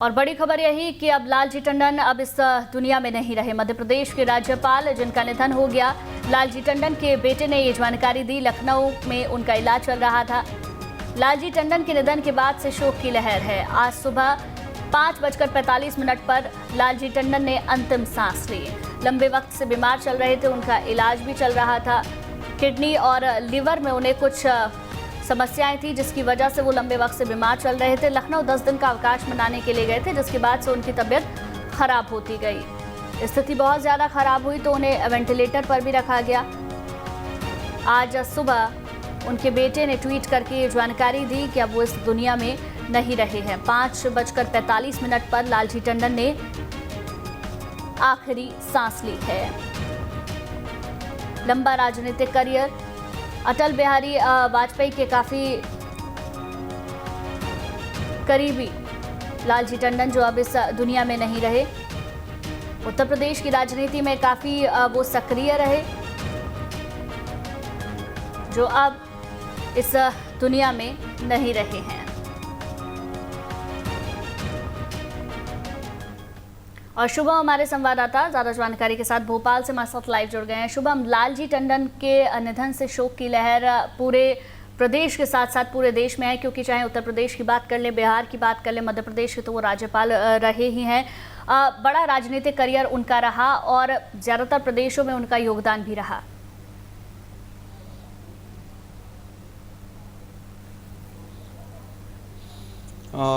और बड़ी खबर यही कि अब लालजी टंडन अब इस दुनिया में नहीं रहे। मध्य प्रदेश के राज्यपाल जिनका निधन हो गया, लालजी टंडन के बेटे ने ये जानकारी दी। लखनऊ में उनका इलाज चल रहा था। लालजी टंडन के निधन के बाद से शोक की लहर है। आज सुबह 5:45 पर लालजी टंडन ने अंतिम सांस ली। लंबे वक्त से बीमार चल रहे थे, उनका इलाज भी चल रहा था। किडनी और लिवर में उन्हें कुछ समस्याएं थी, जिसकी वजह से वो लंबे वक्त से बीमार चल रहे थे। लखनऊ 10 दिन का अवकाश मनाने के लिए गए थे, जिसके बाद से उनकी तबीयत खराब होती गई। स्थिति बहुत ज़्यादा खराब हुई तो उन्हें वेंटिलेटर पर भी रखा गया। आज सुबह उनके बेटे ने ट्वीट करके ये जानकारी दी कि अब वो इस दुनिया में नहीं रहे हैं। 5:45 पर लालजी टंडन ने आखिरी सांस ली है। लंबा राजनीतिक करियर, अटल बिहारी वाजपेयी के काफी करीबी लालजी टंडन जो अब इस दुनिया में नहीं रहे। उत्तर प्रदेश की राजनीति में काफी वो सक्रिय रहे, जो अब इस दुनिया में नहीं रहे हैं। और शुभम हमारे संवाददाता ज्यादा जानकारी के साथ भोपाल से हमारे साथ लाइव जुड़ गए हैं। शुभम, लालजी टंडन के निधन से शोक की लहर पूरे प्रदेश के साथ साथ पूरे देश में है, क्योंकि चाहे उत्तर प्रदेश की बात कर ले, बिहार की बात कर ले, मध्य प्रदेश के तो वो राज्यपाल रहे ही हैं। बड़ा राजनीतिक करियर उनका रहा और ज्यादातर प्रदेशों में उनका योगदान भी रहा।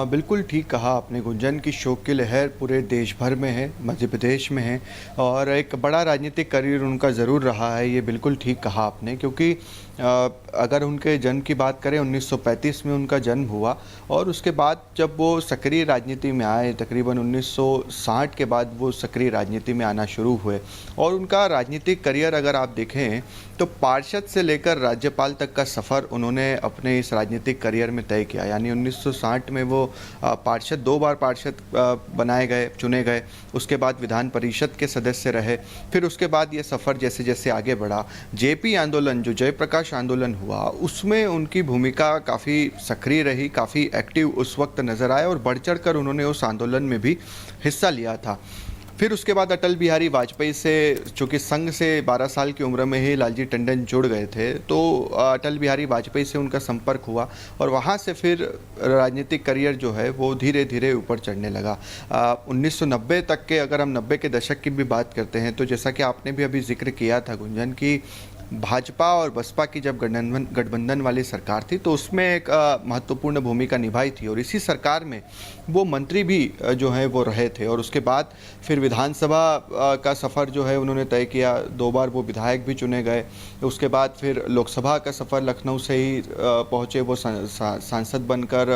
बिल्कुल ठीक कहा आपने गुंजन की शोक की लहर पूरे देश भर में है, मध्य प्रदेश में है और एक बड़ा राजनीतिक करियर उनका ज़रूर रहा है। ये बिल्कुल ठीक कहा आपने, क्योंकि अगर उनके जन्म की बात करें 1935 में उनका जन्म हुआ और उसके बाद जब वो सक्रिय राजनीति में आए, तकरीबन 1960 के बाद वो सक्रिय राजनीति में आना शुरू हुए। और उनका राजनीतिक करियर अगर आप देखें तो पार्षद से लेकर राज्यपाल तक का सफ़र उन्होंने अपने इस राजनीतिक करियर में तय किया। यानी 1960 में वो पार्षद 2 बार पार्षद बनाए गए, चुने गए। उसके बाद विधान परिषद के सदस्य रहे। फिर उसके बाद ये सफ़र जैसे जैसे आगे बढ़ा, जेपी आंदोलन जो जयप्रकाश आंदोलन हुआ, उसमें उनकी भूमिका काफ़ी सक्रिय रही, काफ़ी एक्टिव उस वक्त नज़र आए और बढ़ चढ़ कर उन्होंने उस आंदोलन में भी हिस्सा लिया था। फिर उसके बाद अटल बिहारी वाजपेयी से, चूँकि संघ से 12 साल की उम्र में ही लालजी टंडन जुड़ गए थे, तो अटल बिहारी वाजपेयी से उनका संपर्क हुआ और वहाँ से फिर राजनीतिक करियर जो है वो धीरे धीरे ऊपर चढ़ने लगा। 1990 तक के, अगर हम 90 के दशक की भी बात करते हैं तो जैसा कि आपने भी अभी जिक्र किया था गुंजन की, भाजपा और बसपा की जब गठबंधन वाली सरकार थी तो उसमें एक महत्वपूर्ण भूमिका निभाई थी और इसी सरकार में वो मंत्री भी जो है वो रहे थे। और उसके बाद फिर विधानसभा का सफ़र जो है उन्होंने तय किया, 2 बार वो विधायक भी चुने गए। उसके बाद फिर लोकसभा का सफ़र लखनऊ से ही पहुँचे, वो सांसद बनकर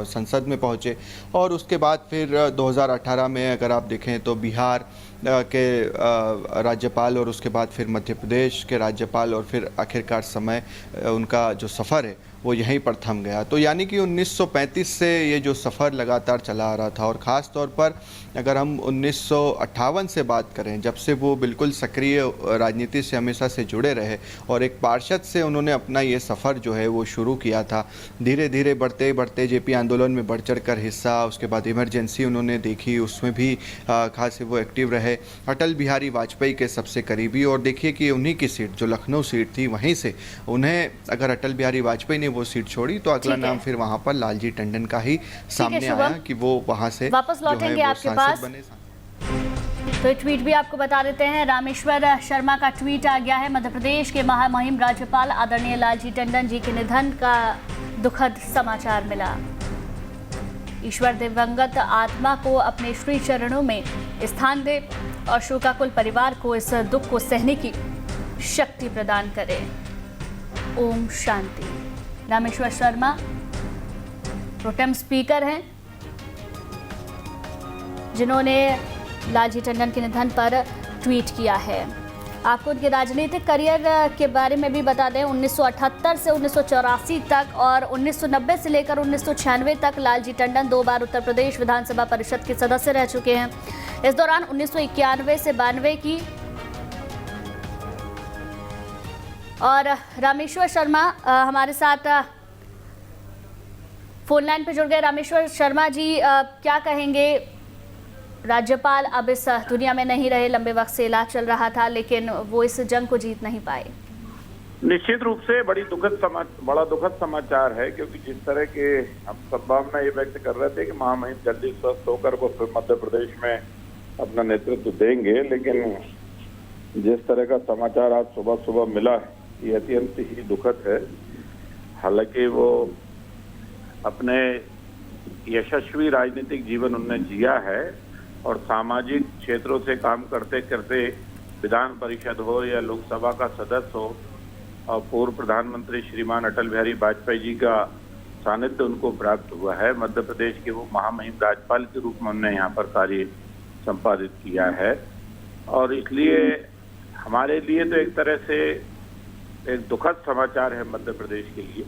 संसद में पहुँचे। और उसके बाद फिर 2018 में अगर आप देखें तो बिहार के राज्यपाल और उसके बाद फिर मध्य प्रदेश के राज्यपाल और फिर आखिरकार समय उनका जो सफ़र है वो यहीं पर थम गया। तो यानी कि 1935 से ये जो सफ़र लगातार चला आ रहा था और ख़ास तौर पर अगर हम 1958 से बात करें, जब से वो बिल्कुल सक्रिय राजनीति से हमेशा से जुड़े रहे और एक पार्षद से उन्होंने अपना ये सफ़र जो है वो शुरू किया था। धीरे धीरे बढ़ते बढ़ते जेपी आंदोलन में बढ़ चढ़ कर हिस्सा, उसके बाद इमरजेंसी उन्होंने देखी, उसमें भी खास वो एक्टिव रहे। अटल बिहारी वाजपेयी के सबसे करीबी, और देखिए कि उन्हीं की सीट जो लखनऊ सीट थी, वहीं से उन्हें अगर अटल बिहारी वाजपेयी ने वो सीट छोड़ी तो अगला नाम फिर वहां पर लालजी टंडन का ही सामने आया कि वो वहां से वापस लौटेंगे आपके पास। तो ट्वीट भी आपको बता देते हैं। रामेश्वर शर्मा का ट्वीट आ गया है। मध्य प्रदेश के महामहिम राज्यपाल आदरणीय लालजी टंडन जी के निधन का दुखद समाचार मिला। ईश्वर दिवंगत आत्मा को अपने श्री चरणों में स्थान दे और शोकाकुल परिवार को इस दुख को सहने की शक्ति प्रदान करे। ओम शांति। रामेश्वर शर्मा प्रोटेम स्पीकर हैं, जिन्होंने लालजी टंडन के निधन पर ट्वीट किया है। आपको उनके राजनीतिक करियर के बारे में भी बता दें। 1978 से 1984 तक और 1990 से लेकर 1996 तक लालजी टंडन 2 बार उत्तर प्रदेश विधानसभा परिषद के सदस्य रह चुके हैं। इस दौरान 1991 से 92 की और रामेश्वर शर्मा हमारे साथ फोन लाइन पे जुड़ गए रामेश्वर शर्मा जी, क्या कहेंगे? राज्यपाल अब इस दुनिया में नहीं रहे, लंबे वक्त से इलाज चल रहा था लेकिन वो इस जंग को जीत नहीं पाए। निश्चित रूप से बड़ा दुखद समाचार है, क्योंकि जिस तरह के हम संभावना ये व्यक्त कर रहे थे कि महामहिम जल्दी स्वस्थ होकर वो फिर मध्य प्रदेश में अपना नेतृत्व देंगे, लेकिन जिस तरह का समाचार आज सुबह सुबह मिला ये अत्यंत ही दुखद है। हालांकि वो अपने यशस्वी राजनीतिक जीवन उन्होंने जिया है और सामाजिक क्षेत्रों से काम करते करते विधान परिषद हो या लोकसभा का सदस्य हो और पूर्व प्रधानमंत्री श्रीमान अटल बिहारी वाजपेयी जी का सानिध्य उनको प्राप्त हुआ है। मध्य प्रदेश के वो महामहिम राज्यपाल के रूप में उन्होंने यहाँ पर कार्य संपादित किया है और इसलिए हमारे लिए तो एक तरह से एक दुखद समाचार है मध्य प्रदेश के लिए।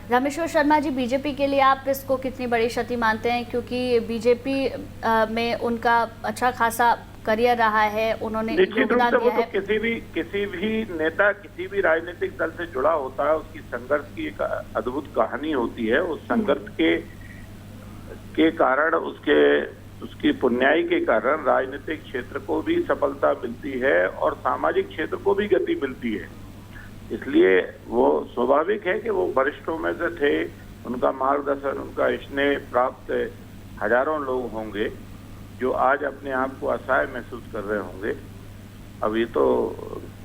रामेश्वर शर्मा जी, बीजेपी के लिए आप इसको कितनी बड़ी क्षति मानते हैं? क्योंकि बीजेपी में उनका अच्छा खासा करियर रहा है, उन्होंने निश्चित रूप से वो तो किसी भी नेता किसी भी राजनीतिक दल से जुड़ा होता है, उसकी संघर्ष की एक अद्भुत कहानी होती है। उस संघर्ष के कारण उसकी पुण्याई के कारण राजनीतिक क्षेत्र को भी सफलता मिलती है और सामाजिक क्षेत्र को भी गति मिलती है। इसलिए वो स्वाभाविक है कि वो वरिष्ठों में से थे, उनका मार्गदर्शन, उनका स्नेह प्राप्त हजारों लोग होंगे जो आज अपने आप को असहाय महसूस कर रहे होंगे। अब ये तो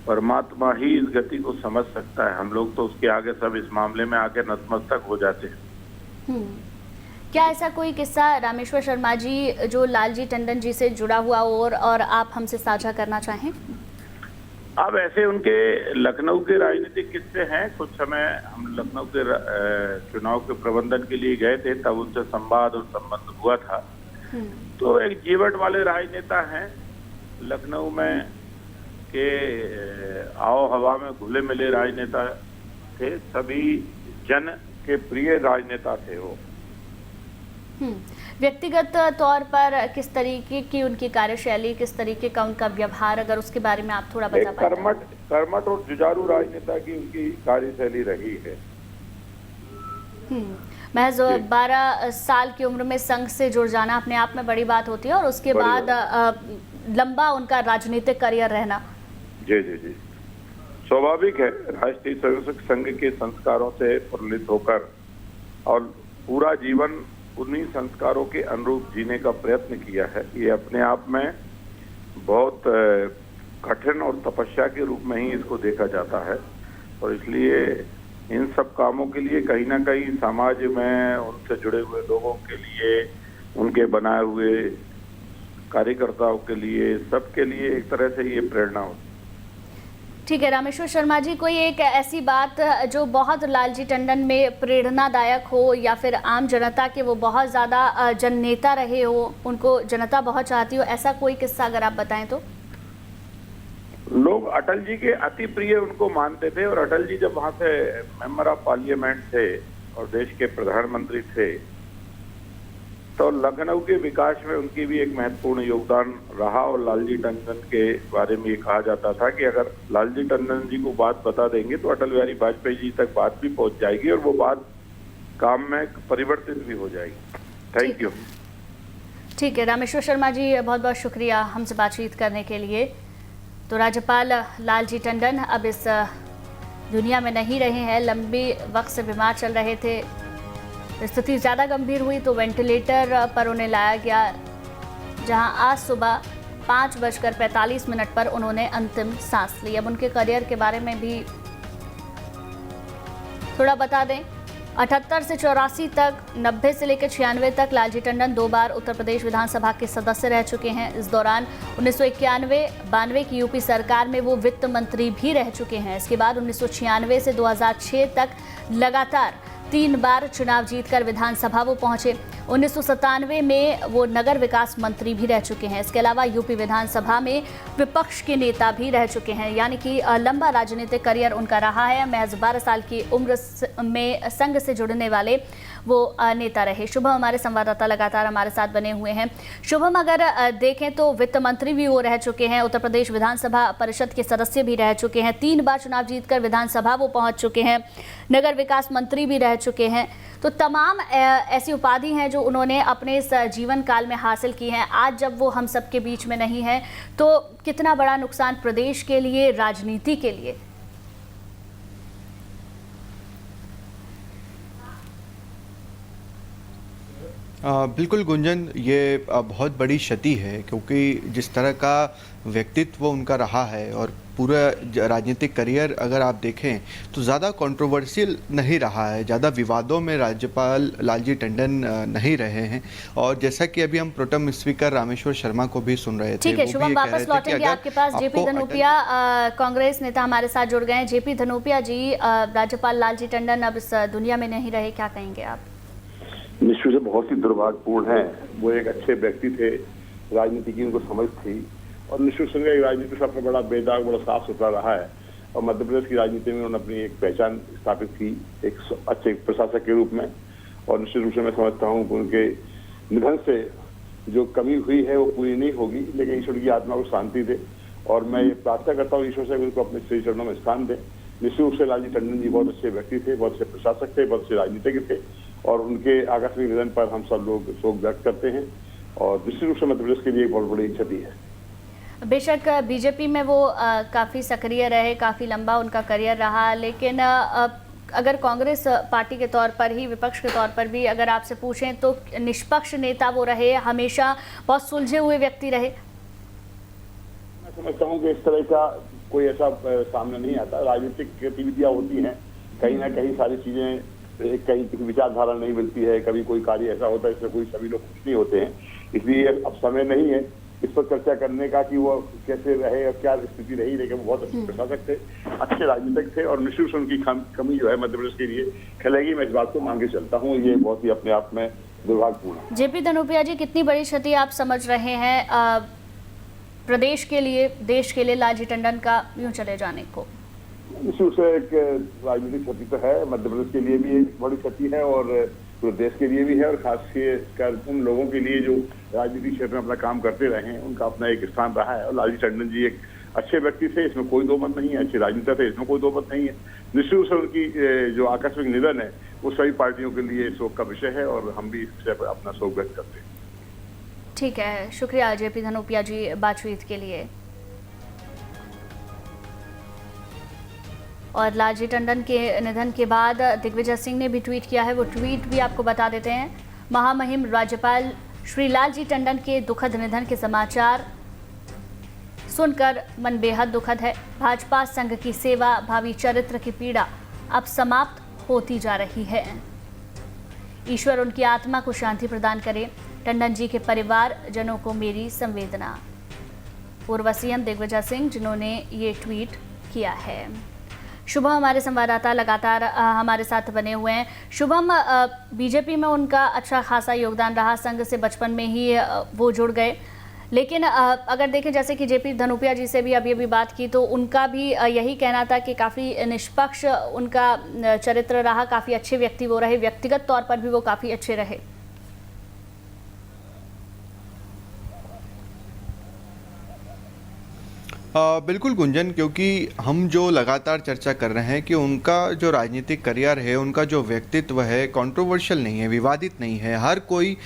परमात्मा ही इस गति को समझ सकता है, हम लोग तो उसके आगे सब इस मामले में आके नतमस्तक हो जाते हैं। क्या ऐसा कोई किस्सा रामेश्वर शर्मा जी जो लालजी टंडन जी से जुड़ा हुआ और आप हमसे साझा करना चाहें? अब ऐसे उनके लखनऊ के राजनीतिक किस्से हैं। कुछ समय हम लखनऊ के चुनाव के प्रबंधन के लिए गए थे, तब उनसे संवाद और संबंध हुआ था। तो एक जीवट वाले राजनेता हैं, लखनऊ में के आओ हवा में घुले मिले राजनेता थे, सभी जन के प्रिय राजनेता थे वो। व्यक्तिगत तौर पर किस तरीके की उनकी कार्यशैली, किस तरीके का उनका व्यवहार, अगर उसके बारे में आप थोड़ा बता पाएं? कर्मठ और जुझारू राजनेता की उनकी कार्यशैली रही है। महज 12 साल की उम्र में संघ से जुड़ जाना अपने आप में बड़ी बात होती है और उसके बाद लंबा उनका राजनीतिक करियर रहना। जी जी जी, स्वाभाविक है। राष्ट्रीय स्वयंसेवक संघ के संस्कारों से प्रेरित होकर और पूरा जीवन उन्हीं संस्कारों के अनुरूप जीने का प्रयत्न किया है, ये अपने आप में बहुत कठिन और तपस्या के रूप में ही इसको देखा जाता है। और इसलिए इन सब कामों के लिए कहीं ना कहीं समाज में उनसे जुड़े हुए लोगों के लिए, उनके बनाए हुए कार्यकर्ताओं के लिए, सबके लिए एक तरह से ये प्रेरणा होती है। ठीक है रामेश्वर शर्मा जी, कोई एक ऐसी बात जो बहुत लालजी टंडन में प्रेरणादायक हो या फिर आम जनता के वो बहुत ज़्यादा जननेता रहे हो, उनको जनता बहुत चाहती हो, ऐसा कोई किस्सा अगर आप बताएं तो? लोग अटल जी के अति प्रिय उनको मानते थे और अटल जी जब वहाँ से मेंबर ऑफ पार्लियामेंट थे और देश के प्रधानमंत्री थे तो लखनऊ के विकास में उनकी भी एक महत्वपूर्ण योगदान रहा। और लालजी टंडन के बारे में ये कहा जाता था कि अगर लालजी टंडन जी को बात बता देंगे तो अटल बिहारी वाजपेयी जी तक बात भी पहुंच जाएगी और वो बात काम में परिवर्तित भी हो जाएगी। Thank you. ठीक है रामेश्वर शर्मा जी, बहुत बहुत शुक्रिया हमसे बातचीत करने के लिए। तो राज्यपाल लालजी टंडन अब इस दुनिया में नहीं रहे हैं, लंबी वक्त से बीमार चल रहे थे। स्थिति ज़्यादा गंभीर हुई तो वेंटिलेटर पर उन्हें लाया गया, जहां आज सुबह 5:45 पर उन्होंने अंतिम सांस ली। अब उनके करियर के बारे में भी थोड़ा बता दें। 78 से 84 तक, 90 से लेकर 96 तक लालजी टंडन 2 बार उत्तर प्रदेश विधानसभा के सदस्य रह चुके हैं। इस दौरान 1991-92 की यूपी सरकार में वो वित्त मंत्री भी रह चुके हैं। इसके बाद 1996 से 2006 तक लगातार 3 बार चुनाव जीतकर विधानसभा वो पहुंचे। 1997 में वो नगर विकास मंत्री भी रह चुके हैं। इसके अलावा यूपी विधानसभा में विपक्ष के नेता भी रह चुके हैं, यानी कि लंबा राजनीतिक करियर उनका रहा है। महज 12 साल की उम्र में संघ से जुड़ने वाले वो नेता रहे। शुभम हमारे संवाददाता लगातार हमारे साथ बने हुए हैं। शुभम, अगर देखें तो वित्त मंत्री भी वो रह चुके हैं, उत्तर प्रदेश विधानसभा परिषद के सदस्य भी रह चुके हैं, 3 बार चुनाव जीतकर विधानसभा वो पहुंच चुके हैं, नगर विकास मंत्री भी रह चुके हैं। तो तमाम ऐसी उपाधि हैं जो उन्होंने अपने इस जीवन काल में हासिल की हैं। आज जब वो हम सबके बीच में नहीं है तो कितना बड़ा नुकसान प्रदेश के लिए, राजनीति के लिए? बिल्कुल गुंजन, ये बहुत बड़ी क्षति है क्योंकि जिस तरह का व्यक्तित्व उनका रहा है और पूरा राजनीतिक करियर अगर आप देखें तो ज़्यादा कंट्रोवर्शियल नहीं रहा है, ज़्यादा विवादों में राज्यपाल लालजी टंडन नहीं रहे हैं। और जैसा कि अभी हम प्रोटेम स्पीकर रामेश्वर शर्मा को भी सुन रहे थे, ठीक है शुभम, वापस लौटेंगे आपके पास। जेपी धनोपिया कांग्रेस नेता हमारे साथ जुड़ गए हैं। जेपी धनोपिया जी, राज्यपाल लालजी टंडन अब इस दुनिया में नहीं रहे, क्या कहेंगे आप? निश्चित से बहुत ही दुर्भाग्यपूर्ण है। वो एक अच्छे व्यक्ति थे, राजनीति की उनको समझ थी और निश्चित संग राजनीति से अपना बड़ा बेदाग, बड़ा साफ सुथरा रहा है और मध्य प्रदेश की राजनीति में उन्होंने अपनी एक पहचान स्थापित की एक अच्छे प्रशासक के रूप में। और निश्चित रूप से मैं समझता हूँ कि उनके निधन से जो कमी हुई है वो पूरी नहीं होगी, लेकिन ईश्वर की आत्मा को शांति दे और मैं ये प्रार्थना करता हूँ ईश्वर से उनको अपने श्री चरणों में स्थान दे। निश्चित रूप से लालजी टंडन जी बहुत अच्छे व्यक्ति थे, बहुत अच्छे प्रशासक थे, बहुत अच्छे राजनीतिज्ञ थे और उनके आकस्मिक निधन पर हम सब लोग शोक व्यक्त करते हैं और निश्चित रूप से मध्य प्रदेश के लिए एक बहुत बड़ी क्षति है। बेशक बीजेपी में वो काफ़ी सक्रिय रहे, काफ़ी लंबा उनका करियर रहा, लेकिन अगर कांग्रेस पार्टी के तौर पर ही, विपक्ष के तौर पर भी अगर आपसे पूछें तो निष्पक्ष नेता वो रहे, हमेशा बहुत सुलझे हुए व्यक्ति रहे। मैं समझता हूँ कि इस तरह का कोई ऐसा सामने नहीं आता। राजनीतिक गतिविधियां होती हैं, कहीं ना कहीं सारी चीजें, कहीं किसी विचारधारा नहीं मिलती है, कभी कोई कार्य ऐसा होता है इसमें कोई सभी लोग खुश नहीं होते हैं। इसलिए अब समय नहीं है इस पर चर्चा करने का कि वो कैसे रहे और क्या स्थिति रही, लेकिन वो बहुत अच्छे प्रशासक थे, अच्छे राजनीतिक थे और निश्चित रूप से उनकी कमी जो है मध्य प्रदेश के लिए खिलेगी। मैं इस बात को मान के चलता हूँ, ये बहुत ही अपने आप में दुर्भाग्यपूर्ण है। जेपी धनोपिया जी, कितनी बड़ी क्षति आप समझ रहे हैं प्रदेश के लिए, देश के लिए लालजी टंडन का यूं चले जाने को? निश्चित रूप से एक राजनीतिक क्षति तो है, मध्य प्रदेश के लिए भी एक बड़ी क्षति है और पूरे देश के लिए भी है और खासकर उन लोगों के लिए जो राजनीतिक क्षेत्र में अपना काम करते रहे हैं, उनका अपना एक स्थान रहा है। और लालजी टंडन जी एक अच्छे व्यक्ति थे, इसमें कोई दो मत नहीं है, अच्छे राजनेता थे, इसमें कोई दो मत नहीं है। निश्चित रूप से उनकी जो आकस्मिक निधन है वो सभी पार्टियों के लिए शोक का विषय है और हम भी इस विषय पर अपना शोक व्यक्त करते हैं। ठीक है, शुक्रिया जेपी धनोपिया जी बातचीत के लिए। और लालजी टंडन के निधन के बाद दिग्विजय सिंह ने भी ट्वीट किया है, वो ट्वीट भी आपको बता देते हैं। महामहिम राज्यपाल श्री लालजी टंडन के दुखद निधन के समाचार सुनकर मन बेहद दुखद है। भाजपा संघ की सेवा, भावी चरित्र की पीड़ा अब समाप्त होती जा रही है। ईश्वर उनकी आत्मा को शांति प्रदान करे। टंडन जी के परिवार जनों को मेरी संवेदना। पूर्व सीएम दिग्विजय सिंह जिन्होंने ये ट्वीट किया है। शुभम हमारे संवाददाता लगातार हमारे साथ बने हुए हैं। शुभम, बीजेपी में उनका अच्छा खासा योगदान रहा, संघ से बचपन में ही वो जुड़ गए, लेकिन अगर देखें जैसे कि जेपी धनोपिया जी से भी अभी बात की तो उनका भी यही कहना था कि काफ़ी निष्पक्ष उनका चरित्र रहा, काफ़ी अच्छे व्यक्ति वो रहे, व्यक्तिगत तौर पर भी वो काफ़ी अच्छे रहे। बिल्कुल गुंजन, क्योंकि हम जो लगातार चर्चा कर रहे हैं कि उनका जो राजनीतिक करियर है, उनका जो व्यक्तित्व है, कंट्रोवर्शियल नहीं है, विवादित नहीं है। हर कोई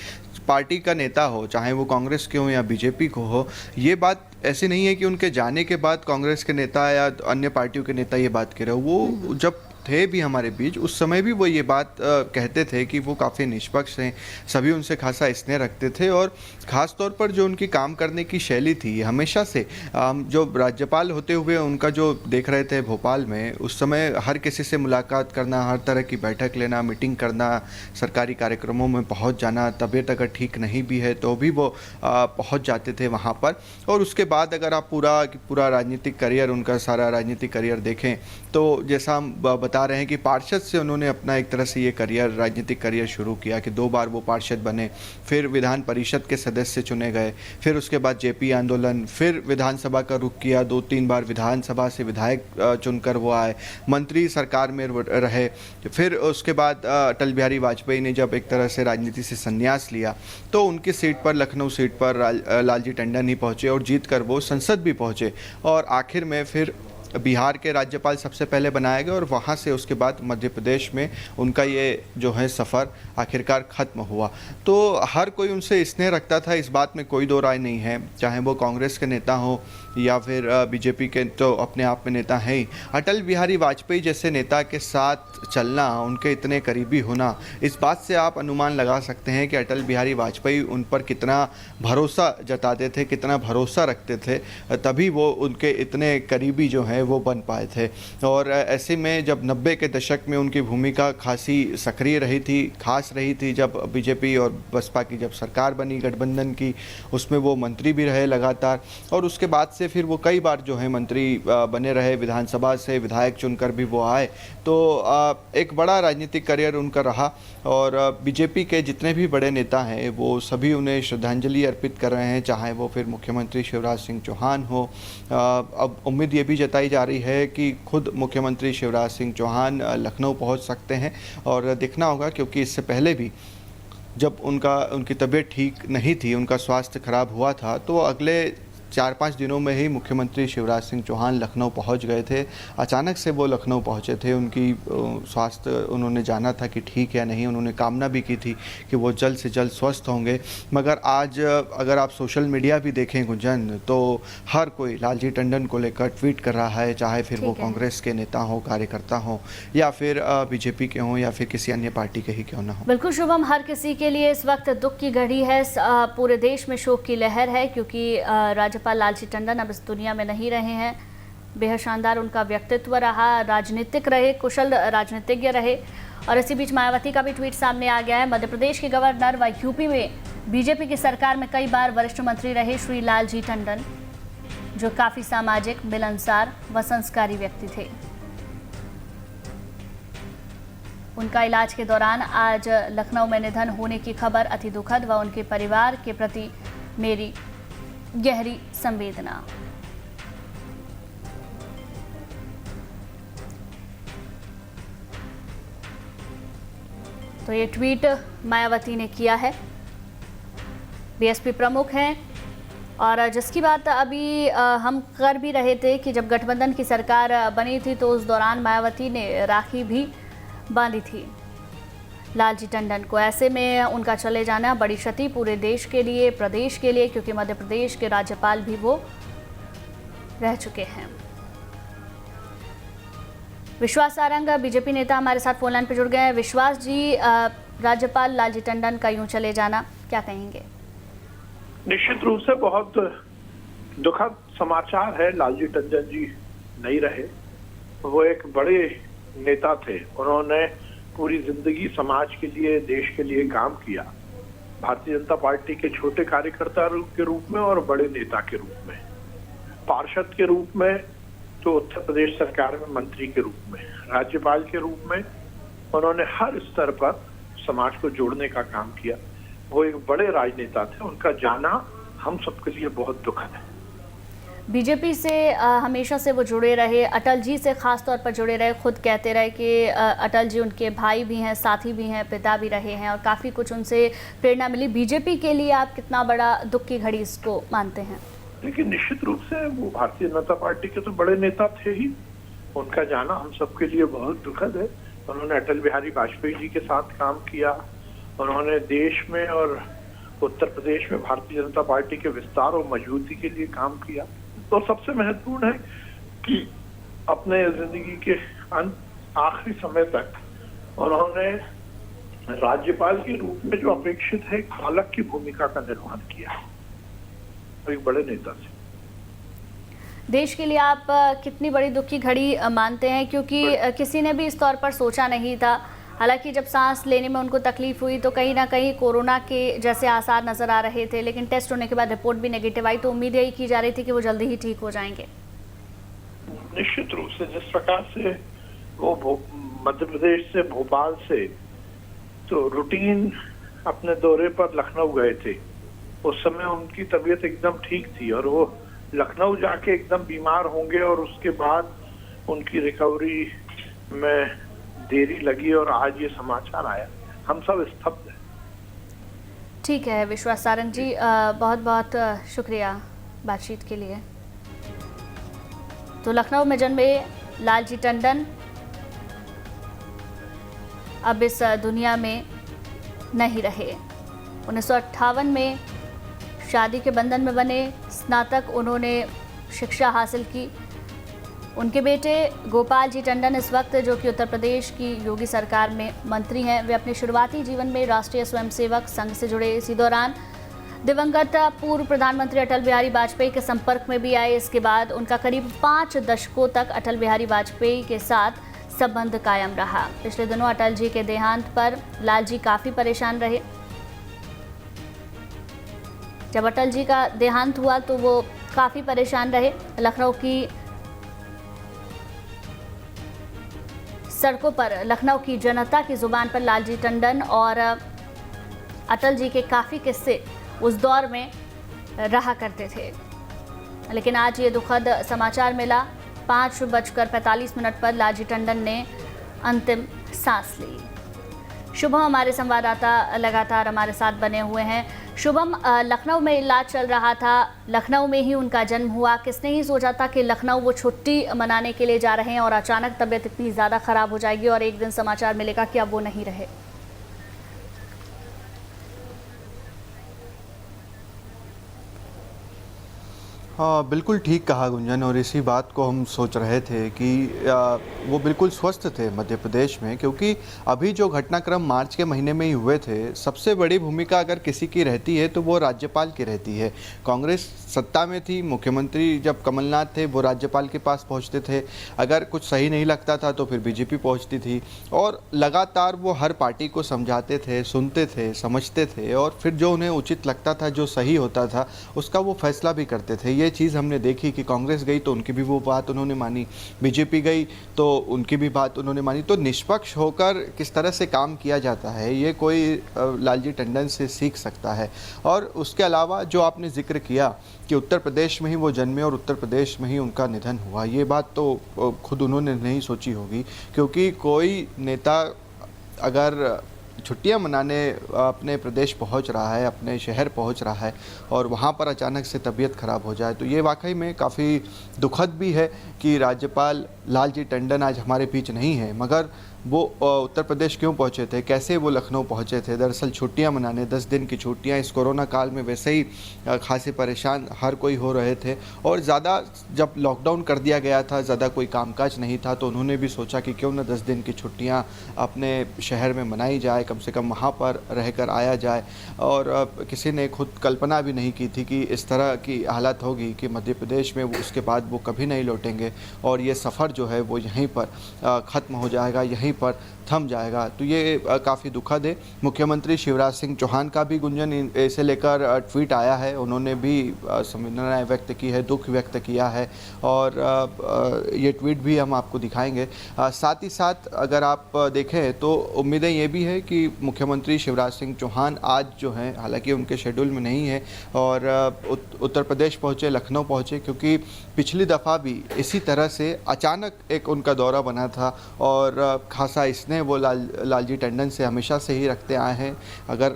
पार्टी का नेता हो, चाहे वो कांग्रेस के हो या बीजेपी को हो, ये बात ऐसी नहीं है कि उनके जाने के बाद कांग्रेस के नेता या अन्य पार्टियों के नेता ये बात कह रहे हो। वो जब थे भी हमारे बीच, उस समय भी वो ये बात कहते थे कि वो काफ़ी निष्पक्ष हैं, सभी उनसे खासा स्नेह रखते थे और ख़ास तौर पर जो उनकी काम करने की शैली थी, हमेशा से जो राज्यपाल होते हुए उनका जो देख रहे थे भोपाल में, उस समय हर किसी से मुलाकात करना, हर तरह की बैठक लेना, मीटिंग करना, सरकारी कार्यक्रमों में पहुंच जाना, तबीयत अगर ठीक नहीं भी है तो भी वो पहुंच जाते थे वहां पर। और उसके बाद अगर आप पूरा राजनीतिक करियर, उनका सारा राजनीतिक करियर देखें तो जैसा हम बता बता रहे हैं कि पार्षद से उन्होंने अपना एक तरह से ये करियर, राजनीतिक करियर शुरू किया कि 2 बार वो पार्षद बने, फिर विधान परिषद के सदस्य चुने गए, फिर उसके बाद जेपी आंदोलन, फिर विधानसभा का रुख किया, 2-3 बार विधानसभा से विधायक चुनकर वो आए, मंत्री सरकार में रहे। फिर उसके बाद अटल बिहारी वाजपेयी ने जब एक तरह से राजनीति से संन्यास लिया तो उनकी सीट पर, लखनऊ सीट पर लालजी टंडन ही पहुंचे और जीतकर वो संसद भी पहुंचे और आखिर में फिर बिहार के राज्यपाल सबसे पहले बनाए गए और वहाँ से उसके बाद मध्य प्रदेश में उनका ये जो है सफ़र आखिरकार ख़त्म हुआ। तो हर कोई उनसे स्नेह रखता था, इस बात में कोई दो राय नहीं है, चाहे वो कांग्रेस के नेता हो या फिर बीजेपी के, तो अपने आप में नेता हैं ही। अटल बिहारी वाजपेयी जैसे नेता के साथ चलना, उनके इतने करीबी होना, इस बात से आप अनुमान लगा सकते हैं कि अटल बिहारी वाजपेयी उन पर कितना भरोसा जताते थे, कितना भरोसा रखते थे, तभी वो उनके इतने करीबी जो हैं वो बन पाए थे। और ऐसे में जब 90 के दशक में उनकी भूमिका खासी सक्रिय रही थी, खास रही थी, जब बीजेपी और बसपा की जब सरकार बनी गठबंधन की, उसमें वो मंत्री भी रहे लगातार और उसके बाद से फिर वो कई बार जो है मंत्री बने रहे, विधानसभा से विधायक चुनकर भी वो आए। तो एक बड़ा राजनीतिक करियर उनका रहा और बीजेपी के जितने भी बड़े नेता हैं वो सभी उन्हें श्रद्धांजलि अर्पित कर रहे हैं, चाहे वो फिर मुख्यमंत्री शिवराज सिंह चौहान हो। अब उम्मीद ये भी जताई जा रही है कि खुद मुख्यमंत्री शिवराज सिंह चौहान लखनऊ पहुंच सकते हैं और देखना होगा, क्योंकि इससे पहले भी जब उनकी तबीयत ठीक नहीं थी, उनका स्वास्थ्य खराब हुआ था, तो अगले 4-5 दिनों में ही मुख्यमंत्री शिवराज सिंह चौहान लखनऊ पहुंच गए थे। अचानक से वो लखनऊ पहुंचे थे, उनकी स्वास्थ्य उन्होंने जाना था कि ठीक है नहीं, उन्होंने कामना भी की थी कि वो जल्द से जल्द स्वस्थ होंगे। मगर आज अगर आप सोशल मीडिया भी देखें गुंजन, तो हर कोई लालजी टंडन को लेकर ट्वीट कर रहा है, चाहे फिर वो कांग्रेस के नेता हों, कार्यकर्ता हों या फिर बीजेपी के हों या फिर किसी अन्य पार्टी के ही क्यों ना हो। बिल्कुल शुभम, हर किसी के लिए इस वक्त दुख की घड़ी है, पूरे देश में शोक की लहर है, क्योंकि राज्यपाल लालजी टंडन अब इस दुनिया में नहीं रहे हैं। बेहद शानदार उनका व्यक्तित्व रहा, राजनीतिक रहे, कुशल राजनीतिज्ञ रहे। और इसी बीच मायावती का भी ट्वीट सामने आ गया है। मध्य प्रदेश के गवर्नर व यूपी में बीजेपी की सरकार में कई बार वरिष्ठ मंत्री रहे श्री लालजी टंडन, जो काफी सामाजिक, मिलनसार व संस्कारी व्यक्ति थे। उनका इलाज के दौरान आज लखनऊ में निधन होने की खबर अति दुखद व उनके परिवार के प्रति मेरी गहरी संवेदना। तो ये ट्वीट मायावती ने किया है, बीएसपी प्रमुख हैं, और जिसकी बात अभी हम कर भी रहे थे कि जब गठबंधन की सरकार बनी थी तो उस दौरान मायावती ने राखी भी बांधी थी लालजी टंडन को। ऐसे में उनका चले जाना बड़ी क्षति पूरे देश के लिए, प्रदेश के लिए, क्योंकि मध्य प्रदेश के राज्यपाल भी वो रह चुके हैं। विश्वास सारंग बीजेपी नेता हमारे साथ फोन लाइन पर जुड़ गए हैं। विश्वास जी, राज्यपाल लालजी टंडन का यूं चले जाना, क्या कहेंगे? निश्चित रूप से बहुत दुखद समाचार है। लालजी टंडन जी नहीं रहे, वो एक बड़े नेता थे, उन्होंने पूरी जिंदगी समाज के लिए, देश के लिए काम किया, भारतीय जनता पार्टी के छोटे कार्यकर्ता के रूप में और बड़े नेता के रूप में, पार्षद के रूप में, तो उत्तर प्रदेश सरकार में मंत्री के रूप में, राज्यपाल के रूप में, उन्होंने हर स्तर पर समाज को जोड़ने का काम किया। वो एक बड़े राजनेता थे, उनका जाना हम सबके लिए बहुत दुखद है। बीजेपी से हमेशा से वो जुड़े रहे, अटल जी से खास तौर पर जुड़े रहे, खुद कहते रहे कि अटल जी उनके भाई भी हैं, साथी भी हैं, पिता भी रहे हैं और काफ़ी कुछ उनसे प्रेरणा मिली। बीजेपी के लिए आप कितना बड़ा दुख की घड़ी इसको मानते हैं? लेकिन निश्चित रूप से वो भारतीय जनता पार्टी के तो बड़े नेता थे ही, उनका जाना हम सबके लिए बहुत दुखद है। उन्होंने अटल बिहारी वाजपेयी जी के साथ काम किया, उन्होंने देश में और उत्तर प्रदेश में भारतीय जनता पार्टी के विस्तार और मजबूती के लिए काम किया। तो सबसे महत्वपूर्ण है कि अपने जिंदगी के आखिरी समय तक उन्होंने राज्यपाल के रूप में जो अपेक्षित है पालक की भूमिका का निर्वहन किया, तो एक बड़े नेता थे। देश के लिए आप कितनी बड़ी दुख की घड़ी मानते हैं, क्योंकि किसी ने भी इस तौर पर सोचा नहीं था। हालांकि जब सांस लेने में उनको तकलीफ हुई तो कहीं ना कहीं कोरोना के जैसे आसार नजर आ रहे थे, लेकिन टेस्ट होने के बाद रिपोर्ट भी नेगेटिव आई, तो उम्मीद यही की जा रही थी कि वो जल्दी ही ठीक हो जाएंगे। निश्चित रूप से जिस प्रकार से वो मध्य प्रदेश से, भोपाल से तो रूटीन अपने दौरे पर लखनऊ गए थे। उस समय उनकी तबीयत एकदम ठीक थी और वो लखनऊ जाके एकदम बीमार होंगे और उसके बाद उनकी रिकवरी में देरी लगी और आज ये समाचार आया। हम सब स्तब्ध हैं। ठीक है विश्वास सारंग जी, बहुत बहुत शुक्रिया बातचीत के लिए। तो लखनऊ में जन्मे लालजी टंडन अब इस दुनिया में नहीं रहे। 1958 में शादी के बंधन में बने, स्नातक उन्होंने शिक्षा हासिल की। उनके बेटे गोपाल जी टंडन इस वक्त, जो कि उत्तर प्रदेश की योगी सरकार में मंत्री हैं, वे अपने शुरुआती जीवन में राष्ट्रीय स्वयंसेवक संघ से जुड़े। इसी दौरान दिवंगत पूर्व प्रधानमंत्री अटल बिहारी वाजपेयी के संपर्क में भी आए। इसके बाद उनका करीब 5 दशकों तक अटल बिहारी वाजपेयी के साथ संबंध कायम रहा। पिछले दिनों अटल जी के देहांत पर लालजी काफ़ी परेशान रहे। जब अटल जी का देहांत हुआ तो वो काफ़ी परेशान रहे। लखनऊ की सड़कों पर लखनऊ की जनता की जुबान पर लालजी टंडन और अटल जी के काफ़ी किस्से उस दौर में रहा करते थे। लेकिन आज ये दुखद समाचार मिला। 5:45 पर लालजी टंडन ने अंतिम सांस ली। शुभम हमारे संवाददाता लगातार हमारे साथ बने हुए हैं। शुभम, लखनऊ में इलाज चल रहा था, लखनऊ में ही उनका जन्म हुआ। किसने ही सोचा था कि लखनऊ वो छुट्टी मनाने के लिए जा रहे हैं और अचानक तबीयत इतनी ज़्यादा ख़राब हो जाएगी और एक दिन समाचार मिलेगा कि अब वो नहीं रहे। हाँ, बिल्कुल ठीक कहा गुंजन, और इसी बात को हम सोच रहे थे कि वो बिल्कुल स्वस्थ थे मध्य प्रदेश में, क्योंकि अभी जो घटनाक्रम मार्च के महीने में ही हुए थे, सबसे बड़ी भूमिका अगर किसी की रहती है तो वो राज्यपाल की रहती है। कांग्रेस सत्ता में थी, मुख्यमंत्री जब कमलनाथ थे वो राज्यपाल के पास पहुंचते थे, अगर कुछ सही नहीं लगता था तो फिर बीजेपी पहुंचती थी, और लगातार वो हर पार्टी को समझाते थे, सुनते थे, समझते थे, और फिर जो उन्हें उचित लगता था, जो सही होता था, उसका वो फैसला भी करते थे। ये चीज़ हमने देखी कि कांग्रेस गई तो उनकी भी वो बात उन्होंने मानी, बीजेपी गई तो उनकी भी बात उन्होंने मानी। तो निष्पक्ष होकर किस तरह से काम किया जाता है, ये कोई लालजी टंडन से सीख सकता है। और उसके अलावा जो आपने जिक्र किया कि उत्तर प्रदेश में ही वो जन्मे और उत्तर प्रदेश में ही उनका निधन हुआ, ये बात तो खुद उन्होंने नहीं सोची होगी, क्योंकि कोई नेता अगर छुट्टियां मनाने अपने प्रदेश पहुंच रहा है, अपने शहर पहुंच रहा है, और वहां पर अचानक से तबीयत ख़राब हो जाए, तो ये वाकई में काफ़ी दुखद भी है कि राज्यपाल लालजी टंडन आज हमारे बीच नहीं है। मगर वो उत्तर प्रदेश क्यों पहुंचे थे, कैसे वो लखनऊ पहुंचे थे? दरअसल छुट्टियां मनाने, 10 दिन की छुट्टियां, इस कोरोना काल में वैसे ही खासे परेशान हर कोई हो रहे थे, और ज़्यादा जब लॉकडाउन कर दिया गया था, ज़्यादा कोई कामकाज नहीं था, तो उन्होंने भी सोचा कि क्यों ना 10 दिन की छुट्टियां अपने शहर में मनाई जाए, कम से कम वहाँ पर रहकर आया जाए। और किसी ने खुद कल्पना भी नहीं की थी कि इस तरह की हालत होगी कि मध्य प्रदेश में उसके बाद वो कभी नहीं लौटेंगे और ये सफ़र जो है वो यहीं पर ख़त्म हो जाएगा, यहीं पर थम जाएगा। तो ये काफ़ी दुखद है। मुख्यमंत्री शिवराज सिंह चौहान का भी गुंजन इसे लेकर ट्वीट आया है, उन्होंने भी संवेदनाएं व्यक्त की है, दुख व्यक्त किया है, और ये ट्वीट भी हम आपको दिखाएंगे। साथ ही साथ अगर आप देखें तो उम्मीदें ये भी है कि मुख्यमंत्री शिवराज सिंह चौहान आज जो हैं, हालांकि उनके शेड्यूल में नहीं है, और उत्तर प्रदेश पहुँचे, लखनऊ पहुँचे, क्योंकि पिछली दफ़ा भी इसी तरह से अचानक एक उनका दौरा बना था, और खासा इसने वो लालजी टंडन से हमेशा से ही रखते आए हैं। अगर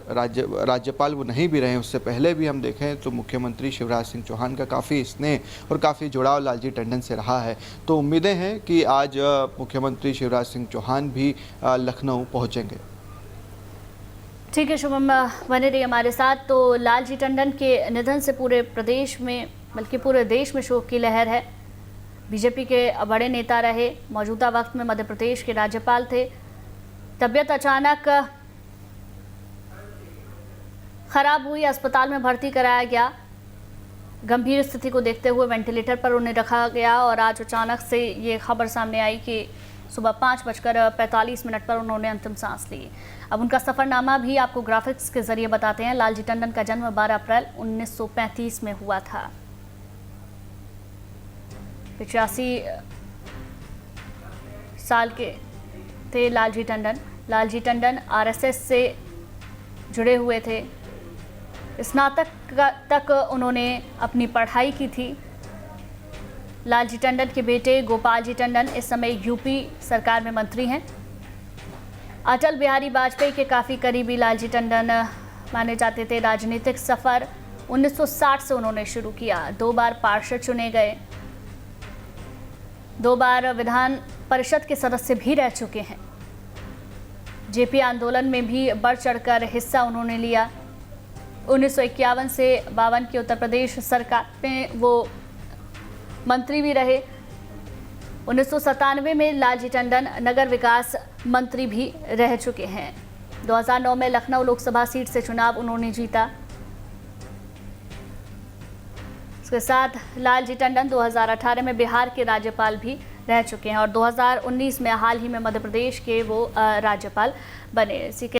राज्यपाल वो नहीं भी रहे, उससे पहले भी हम देखें तो मुख्यमंत्री शिवराज सिंह चौहान का काफ़ी स्नेह और काफ़ी जुड़ाव लालजी टंडन से रहा है। तो उम्मीदें हैं कि आज मुख्यमंत्री शिवराज सिंह चौहान भी लखनऊ पहुँचेंगे। ठीक है शुभम, बने रहिए हमारे साथ। तो लालजी टंडन के निधन से पूरे प्रदेश में, बल्कि पूरे देश में शोक की लहर है। बीजेपी के बड़े नेता रहे, मौजूदा वक्त में मध्य प्रदेश के राज्यपाल थे। तबीयत अचानक खराब हुई, अस्पताल में भर्ती कराया गया। गंभीर स्थिति को देखते हुए वेंटिलेटर पर उन्हें रखा गया, और आज अचानक से ये खबर सामने आई कि सुबह 5:45 पर उन्होंने अंतिम सांस ली। अब उनका सफ़रनामा भी आपको ग्राफिक्स के जरिए बताते हैं। लालजी टंडन का जन्म 12 अप्रैल 1935 में हुआ था। 85 साल के थे लालजी टंडन। लालजी टंडन आरएसएस से जुड़े हुए थे। स्नातक तक उन्होंने अपनी पढ़ाई की थी। लालजी टंडन के बेटे गोपाल जी टंडन इस समय यूपी सरकार में मंत्री हैं। अटल बिहारी वाजपेयी के काफ़ी करीबी लालजी टंडन माने जाते थे। राजनीतिक सफ़र 1960 से उन्होंने शुरू किया। 2 बार पार्षद चुने गए, 2 बार विधान परिषद के सदस्य भी रह चुके हैं। जेपी आंदोलन में भी बढ़ चढ़कर हिस्सा उन्होंने लिया। 1951 से 52 की उत्तर प्रदेश सरकार में वो मंत्री भी रहे। 1997 में लालजी टंडन नगर विकास मंत्री भी रह चुके हैं। 2009 में लखनऊ लोकसभा सीट से चुनाव उन्होंने जीता। इसके साथ लालजी टंडन 2018 में बिहार के राज्यपाल भी रह चुके हैं और 2019 में हाल ही में मध्य प्रदेश के वो राज्यपाल बने। इसी के